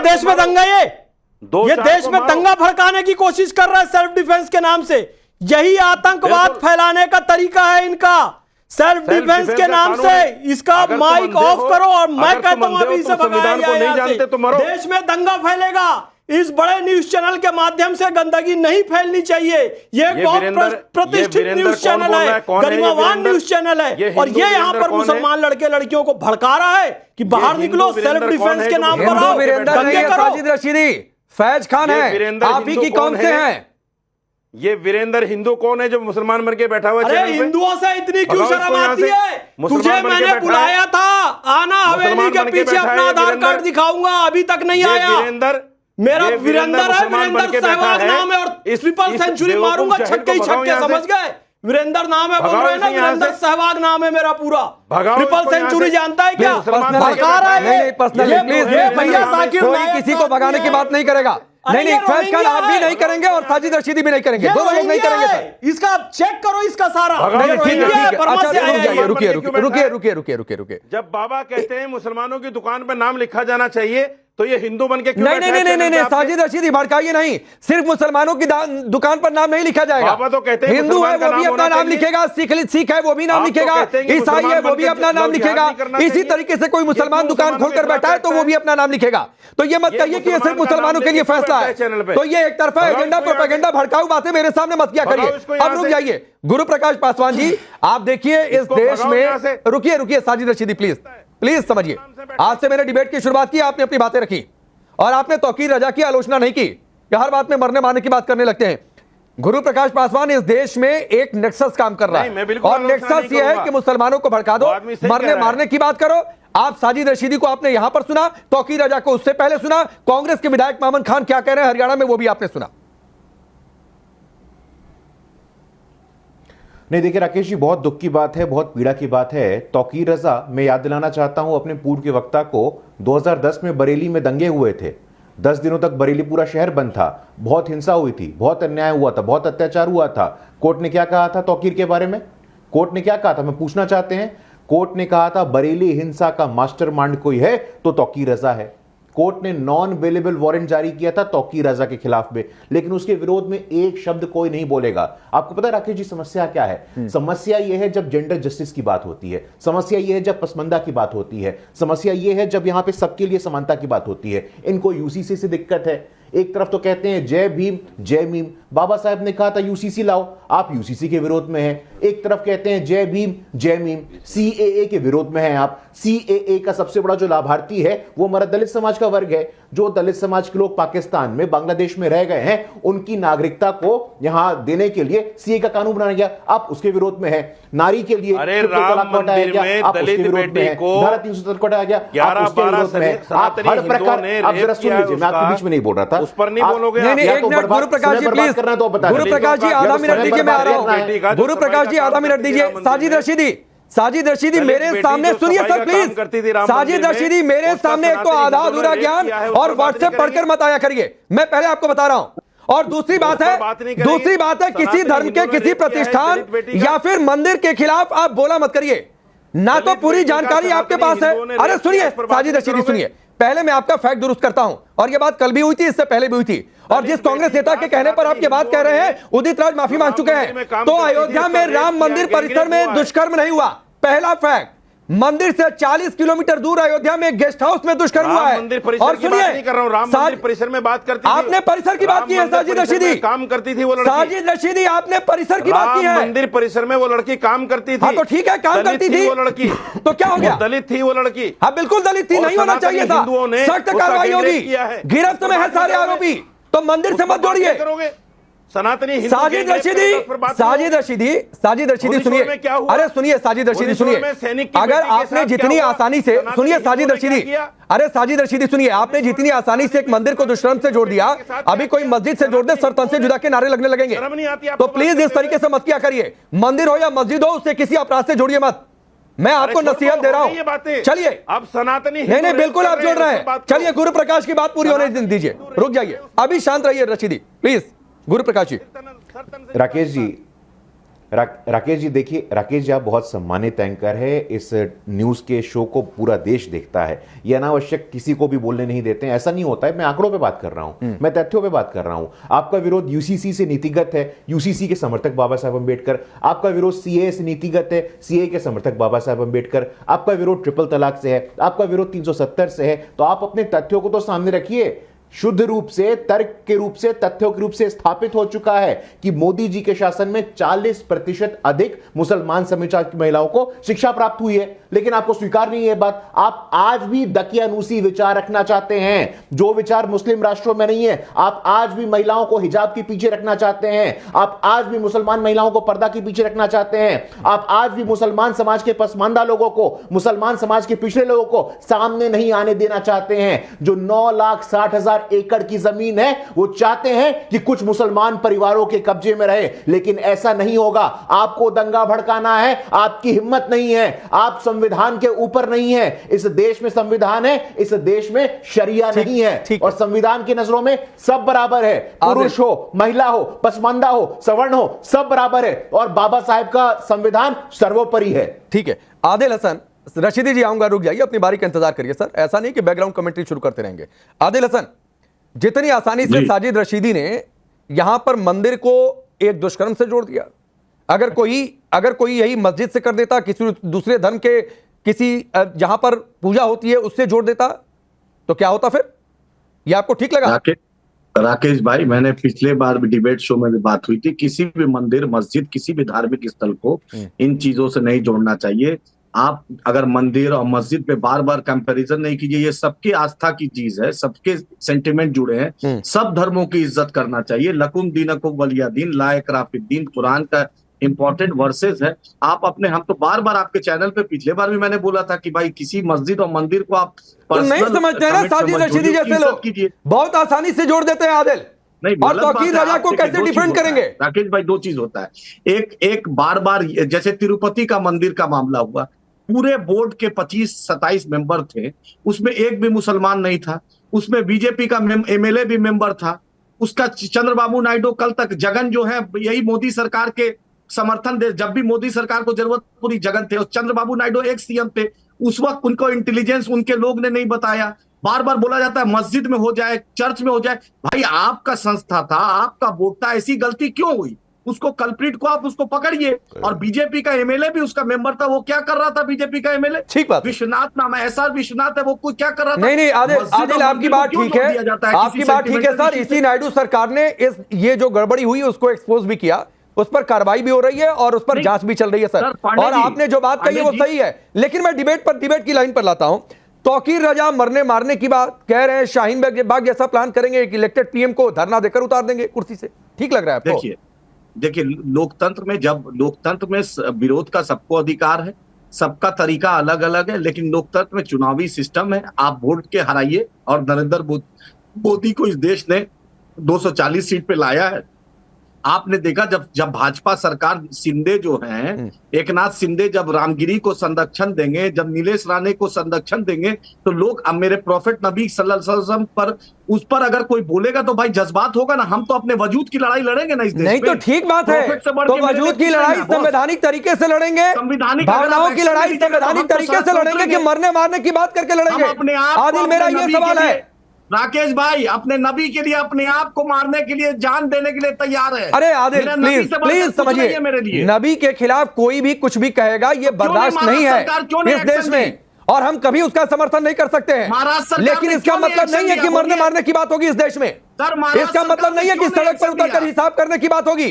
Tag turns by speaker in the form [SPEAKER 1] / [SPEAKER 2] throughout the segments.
[SPEAKER 1] देश में दंगा, ये देश में दंगा भड़काने की कोशिश कर रहा है सेल्फ डिफेंस के नाम से। यही आतंकवाद फैलाने का तरीका है इनका, सेल्फ डिफेंस के नाम से। इसका माइक ऑफ करो और मैं कहता हूं अभी इसे भगाया जाए यहाँ से। देश में दंगा फैलेगा, इस बड़े न्यूज चैनल के माध्यम से गंदगी नहीं फैलनी चाहिए। ये बहुत प्रतिष्ठित न्यूज चैनल है, गरिमावान न्यूज चैनल है, और ये यहाँ पर मुसलमान लड़के लड़कियों को भड़का रहा है कि बाहर निकलो, सेल्फ डिफेंस के नाम पर आओ, दंगे करो।
[SPEAKER 2] साजिद रशीदी फैज खान है, आप ही की कौन से हैं?
[SPEAKER 3] ये वीरेंद्र हिंदू कौन है जो मुसलमान बन के बैठा हुआ है?
[SPEAKER 1] अरे हिंदुओं से इतनी क्यों शर्म आती है? तुझे मैंने बुलाया था, आना हवेली के पीछे अपना आधार कार्ड दिखाऊंगा, अभी तक नहीं आया। मेरा वीरेंद्र है, वीरेंद्र सहवाग नाम है, और ट्रिपल सेंचुरी मारूंगा, छक्के ही छक्के, समझ गए? वीरेंद्र नाम है, बोल रहे हैं ना, वीरेंद्र सहवाग नाम है मेरा पूरा। ट्रिपल सेंचुरी जानता है क्या? भड़का रहा है
[SPEAKER 2] भैया जाकिर नायक, किसी को भगाने की बात नहीं करेगा। नहीं, फैज खान आप भी नहीं करेंगे और साजिद रशीदी भी नहीं करेंगे, दोनों लोग नहीं करेंगे सर।
[SPEAKER 1] इसका चेक करो, इसका सारा।
[SPEAKER 2] रुकिए।
[SPEAKER 3] जब बाबा कहते हैं मुसलमानों की दुकान पर नाम लिखा जाना चाहिए, तो ये हिंदू बन के क्यों?
[SPEAKER 2] नहीं, साजिद रशीदी भड़काइए नहीं, सिर्फ मुसलमानों की दुकान पर नाम नहीं लिखा जाएगा।
[SPEAKER 3] बाबा तो कहते हैं
[SPEAKER 2] हिंदू है वो भी अपना नाम लिखेगा, सिख है वो भी नाम लिखेगा, ईसाई है वो भी अपना नाम लिखेगा। इसी तरीके से कोई मुसलमान दुकान खोलकर बैठा है तो वो भी अपना नाम लिखेगा। तो ये मत कहिए कि ये सिर्फ मुसलमानों के लिए फैसला है, तो ये एक तरफा एजेंडा, प्रोपेगेंडा, भड़काऊ बातें मेरे सामने मत किया करिए। अब रुक जाइए, गुरु प्रकाश पासवान जी, आप देखिए इस देश में, रुकिए साजिद रशीदी प्लीज समझिए। आज से मैंने डिबेट की शुरुआत की, आपने अपनी बातें रखी और आपने तौकीर रजा की आलोचना नहीं की कि हर बात में मरने मारने की बात करने लगते हैं। गुरु प्रकाश पासवान इस देश में एक नेक्सस काम कर रहा है, और नेक्सस यह है कि मुसलमानों को भड़का दो, मरने मारने की बात करो। आप साजिद रशीदी को आपने यहां पर सुना, तौकीर रजा को उससे पहले सुना, कांग्रेस के विधायक मामन खान क्या कह रहे हैं हरियाणा में वो भी आपने सुना।
[SPEAKER 4] नहीं देखिए राकेश जी, बहुत दुख की बात है, बहुत पीड़ा की बात है। तौकीर रजा, मैं याद दिलाना चाहता हूं अपने पूर्व के वक्ता को, 2010 में बरेली में दंगे हुए थे। 10 दिनों तक बरेली पूरा शहर बंद था, बहुत हिंसा हुई थी, बहुत अन्याय हुआ था, बहुत अत्याचार हुआ था। कोर्ट ने क्या कहा था तौकीर के बारे में? कोर्ट ने क्या कहा था, मैं पूछना चाहते हैं। कोर्ट ने कहा था बरेली हिंसा का मास्टरमाइंड कोई है तो तौकीर रजा है। कोर्ट ने नॉन अवेलेबल वारंट जारी किया था तौकीर रजा के खिलाफ में, लेकिन उसके विरोध में एक शब्द कोई नहीं बोलेगा। आपको पता है राकेश जी समस्या क्या है? समस्या यह है जब जेंडर जस्टिस की बात होती है, समस्या यह है जब पसमंदा की बात होती है, समस्या यह है जब यहां पे सबके लिए समानता की बात होती है। इनको यूसीसी से दिक्कत है। एक तरफ तो कहते हैं जय भीम जय मीम, बाबा साहब ने कहा था यूसीसी लाओ, आप यूसीसी के विरोध में हैं। एक तरफ कहते हैं जय भीम जय मीम, सीएए के विरोध में हैं आप। सीएए का सबसे बड़ा जो लाभार्थी है वो हमारा दलित समाज का वर्ग है। जो दलित समाज के लोग पाकिस्तान में, बांग्लादेश में रह गए हैं, उनकी नागरिकता को यहां देने के लिए सीए का कानून बनाया गया, आप उसके विरोध में हैं। नारी के लिए
[SPEAKER 3] राम मंदिर में दलित बेटी को
[SPEAKER 4] धारा 370 को हटाया गया, आप उसके विरोध में हैं। आप हर प्रकार, आप जरा सुन लीजिए, मैं आपके बीच में नहीं बोल रहा था,
[SPEAKER 3] उस पर नहीं बोलोगे।
[SPEAKER 2] गुरु प्रकाश जी प्लीज, गुरु प्रकाश जी आधा मिनट दीजिए, मैं आ रहा हूं। गुरु प्रकाश जी आधा मिनट दीजिए। साजिद रशीदी मेरे सामने सुनिए सर प्लीज। साजिद रशीदी मेरे सामने एक तो आधा अधूरा ज्ञान और व्हाट्सएप पढ़कर मत आया करिए, मैं पहले आपको बता रहा हूं। और दूसरी बात है किसी धर्म के किसी प्रतिष्ठान या फिर मंदिर के खिलाफ आप बोला मत करिए, ना तो पूरी जानकारी आपके पास है। अरे सुनिए साजिद रशीदी सुनिए, पहले मैं आपका फैक्ट दुरुस्त करता हूं, और यह बात कल भी हुई थी, इससे पहले भी हुई थी, और जिस कांग्रेस नेता के कहने पर आप ये बात कह रहे हैं उदित राज माफी मांग चुके हैं। तो अयोध्या में राम मंदिर परिसर में दुष्कर्म नहीं हुआ, पहला फैक्ट। मंदिर से 40 किलोमीटर दूर अयोध्या में गेस्ट हाउस में दुष्कर्म हुआ है।
[SPEAKER 3] और सुनिए, राम मंदिर परिसर में बात करती थी,
[SPEAKER 2] आपने परिसर की बात की है साजिद रशीदी,
[SPEAKER 3] काम करती थी वो लड़की।
[SPEAKER 2] साजिद रशीदी आपने परिसर की बात की है,
[SPEAKER 3] मंदिर परिसर में वो लड़की काम करती थी।
[SPEAKER 2] हाँ तो ठीक है, काम करती थी
[SPEAKER 3] वो लड़की,
[SPEAKER 2] तो क्या हो गया?
[SPEAKER 3] दलित थी वो लड़की।
[SPEAKER 2] हाँ बिल्कुल दलित थी, नहीं होना चाहिए था, सख्त कार्रवाई होगी, गिरफ्त में है सारे आरोपी, तो मंदिर से मत जोड़िए।
[SPEAKER 3] सनातनी
[SPEAKER 2] साजिद रशीदी सुनिए, अरे सुनिए साजिद रशीदी सुनिए, अगर आपने जितनी आसानी से, सुनिए साजिद रशीदी, अरे साजिद रशीदी सुनिए, आपने जितनी आसानी से एक मंदिर को दुष्कर्म से जोड़ दिया, अभी कोई मस्जिद से जोड़ दे सर तन से जुदा के नारे लगने लगेंगे। तो प्लीज इस तरीके से मत किया करिए, मंदिर हो या मस्जिद हो उससे किसी अपराध से जोड़िए मत, मैं आपको नसीहत दे रहा हूं। चलिए
[SPEAKER 3] अब सनातनी
[SPEAKER 2] नहीं बिल्कुल आप जोड़ रहे हैं, चलिए गुरु प्रकाश की बात पूरी होने दीजिए, रुक जाइए, अभी शांत रहिए रशीदी प्लीज। गुरु प्रकाश जी।
[SPEAKER 4] राकेश जी, राकेश जी देखिए, राकेश जी आप बहुत सम्मानित एंकर है, इस न्यूज के शो को पूरा देश देखता है, ये अनावश्यक किसी को भी बोलने नहीं देते हैं, ऐसा नहीं होता है। मैं आंकड़ों पे बात कर रहा हूं, मैं तथ्यों पे बात कर रहा हूं। आपका विरोध यूसीसी से नीतिगत है, यूसीसी के समर्थक बाबा साहब अंबेडकर। आपका विरोध सीए से नीतिगत है, सीए के समर्थक बाबा साहब अंबेडकर। आपका विरोध ट्रिपल तलाक से है, आपका विरोध 370 से है। तो आप अपने तथ्यों को तो सामने रखिए। शुद्ध रूप से, तर्क के रूप से, तथ्यों के रूप से स्थापित हो चुका है कि मोदी जी के शासन में 40% अधिक मुसलमान समुदाय की महिलाओं को शिक्षा प्राप्त हुई है। लेकिन आपको स्वीकार नहीं है बात। आप आज भी दकियानूसी विचार रखना चाहते हैं, जो विचार मुस्लिम राष्ट्रों में नहीं है। आप आज भी महिलाओं को हिजाब के पीछे रखना चाहते हैं। आप आज भी मुसलमान महिलाओं को पर्दा के पीछे रखना चाहते हैं। आप आज भी मुसलमान समाज के पसमानदा लोगों को, मुसलमान समाज के पिछड़े लोगों को सामने नहीं आने देना चाहते हैं। जो 9,60,000 एकड़ की जमीन है, वो चाहते हैं कि कुछ मुसलमान परिवारों के कब्जे में रहे। लेकिन ऐसा नहीं होगा। आपको दंगा भड़काना है, आपकी हिम्मत नहीं है। आप संविधान के ऊपर नहीं है। इस देश में संविधान है, इस देश में शरिया नहीं है। और संविधान की नजरों में सब बराबर है। पुरुष हो, महिला हो, पसमानदा हो, सवर्ण हो, सब बराबर है। और बाबा साहेब का संविधान सर्वोपरि है।
[SPEAKER 2] ठीक है, आदिल हसन, रशीदी जी आऊंगा, रुक जाइए, अपनी बारी का इंतजार करिए सर। ऐसा नहीं कि बैकग्राउंड कमेंट्री शुरू करते रहेंगे। आदिल हसन, जितनी आसानी से साजिद रशीदी ने यहां पर मंदिर को एक दुष्कर्म से जोड़ दिया, अगर कोई यही मस्जिद से कर देता, किसी दूसरे धर्म के किसी जहां पर पूजा होती है उससे जोड़ देता, तो क्या होता फिर? यह आपको ठीक लगा?
[SPEAKER 5] राकेश भाई, मैंने पिछले बार भी डिबेट शो में भी बात हुई थी, किसी भी मंदिर, मस्जिद, किसी भी धार्मिक स्थल को इन चीजों से नहीं जोड़ना चाहिए। आप अगर मंदिर और मस्जिद पे बार बार कंपैरिजन नहीं कीजिए। ये सबकी आस्था की चीज है, सबके सेंटिमेंट जुड़े हैं, सब धर्मों की इज्जत करना चाहिए। लकुम दीनकुम वलिया दीन, ला इकराह फिद्दीन, कुरान का इंपॉर्टेंट वर्सेस है। आप अपने, हम तो बार बार आपके चैनल पे पिछले बार भी मैंने बोला था कि भाई किसी मस्जिद और मंदिर को आप
[SPEAKER 2] नहीं समझते ना, साजिद रशीदी जैसे लोग बहुत आसानी से जोड़ देते हैं आदिल।
[SPEAKER 5] नहीं,
[SPEAKER 2] और तौकीर रजा को कैसे डिफेंड करेंगे?
[SPEAKER 5] राकेश भाई, दो चीज होता है। एक बार बार जैसे तिरुपति का मंदिर का मामला हुआ, पूरे बोर्ड के 25-27 मेंबर थे, उसमें एक भी मुसलमान नहीं था। उसमें बीजेपी का एमएलए भी मेंबर था। उसका चंद्रबाबू नायडू, कल तक जगन जो है यही मोदी सरकार के समर्थन दे, जब भी मोदी सरकार को जरूरत पूरी जगन थे। और चंद्रबाबू नायडू एक सीएम थे, उस वक्त उनको इंटेलिजेंस उनके लोग ने नहीं बताया। बार बार बोला जाता है मस्जिद में हो जाए, चर्च में हो जाए। भाई आपका संस्था था, आपका बोर्ड था, ऐसी गलती क्यों हुई? उसको कल्प्रिट को आप उसको पकड़िए। और बीजेपी का एमएलए भी उसका मेंबर था, वो क्या कर रहा था? बीजेपी का एमएलए
[SPEAKER 2] ठीक बात,
[SPEAKER 5] विश्वनाथ नाम है, एसआर विश्वनाथ है, वो कुछ क्या कर रहा था?
[SPEAKER 2] नहीं आदिल आपकी बात ठीक है, आपकी बात ठीक है सर। इसी नायडू सरकार ने ये जो गड़बड़ी हुई उसको एक्सपोज भी किया, उस पर कार्रवाई भी हो रही है और उस पर जांच भी चल रही है सर। और आपने जो बात कही है वो सही है। लेकिन मैं डिबेट की लाइन पर लाता हूं। तौकीर रजा मरने मारने की बात कह रहे हैं, शाहीन बाग जैसा प्लान करेंगे कि इलेक्टेड पीएम को धरना देकर उतार देंगे कुर्सी से, ठीक लग रहा है आपको?
[SPEAKER 5] देखिए, लोकतंत्र में विरोध का सबको अधिकार है, सबका तरीका अलग अलग है। लेकिन लोकतंत्र में चुनावी सिस्टम है, आप वोट के हराइए। और नरेंद्र मोदी को इस देश ने 240 सीट पे लाया है। आपने देखा जब भाजपा सरकार, शिंदे जो हैं, एकनाथ शिंदे जब रामगिरी को संरक्षण देंगे, जब नीलेश राणे को संरक्षण देंगे, तो लोग, अब मेरे प्रॉफिट नबी सल्लल्लाहु अलैहि वसल्लम पर, उस पर अगर कोई बोलेगा तो भाई जज्बात होगा ना। हम तो अपने वजूद की लड़ाई लड़ेंगे ना इस देश में।
[SPEAKER 2] नहीं तो ठीक बात है, तो वजूद की लड़ाई संवैधानिक तरीके से लड़ेंगे, भावनाओं की लड़ाई संवैधानिक तरीके से लड़ेंगे कि मरने मारने की बात करके लड़ेंगे? आदिल, मेरा ये सवाल है।
[SPEAKER 5] राकेश भाई, अपने नबी के लिए, अपने आप को मारने के लिए, जान देने के लिए तैयार है।
[SPEAKER 2] अरे आदिल प्लीज समझिए, नबी के खिलाफ कोई भी कुछ भी कहेगा ये बर्दाश्त नहीं है इस देश में, और हम कभी उसका समर्थन नहीं कर सकते हैं। लेकिन इसका मतलब नहीं है कि मरने मारने की बात होगी इस देश में। इसका मतलब नहीं है कि सड़क पर उतरकर हिसाब करने की बात होगी।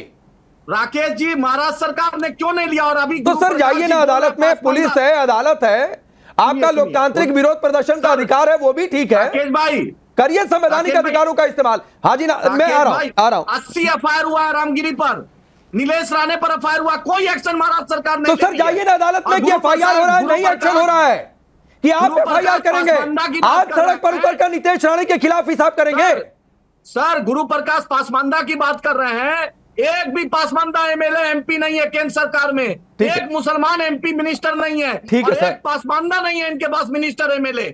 [SPEAKER 5] राकेश जी, महाराष्ट्र सरकार ने क्यों नहीं लिया? और अभी
[SPEAKER 2] तो सर जाइए ना, अदालत में, पुलिस है, अदालत है, आपका लोकतांत्रिक विरोध प्रदर्शन का अधिकार है, वो भी ठीक है।
[SPEAKER 5] राकेश भाई,
[SPEAKER 2] करिए संवैधानिक अधिकारों का इस्तेमाल। हाजी ना, मैं आ रहा हूं।
[SPEAKER 5] 80 एफआईआर हुआ है रामगिरी पर, नीलेश राणे पर एफआईआर हुआ, कोई एक्शन महाराष्ट्र सरकार ने।
[SPEAKER 2] तो सर जाइए ना अदालत में कि एफआईआर हो रहा है, नहीं एक्शन हो रहा है, कि आप एफआईआर करेंगे, आज सड़क पर उतरकर नीलेश राणे के खिलाफ हिसाब करेंगे।
[SPEAKER 5] सर, गुरु प्रकाश पासवान की बात कर रहे हैं। एक भी पासवान एमएलए एमपी नहीं है केंद्र सरकार में, एक मुसलमान एमपी मिनिस्टर नहीं है,
[SPEAKER 2] ठीक है सर,
[SPEAKER 5] एक पासवान नहीं है इनके पास मिनिस्टर एमएलए।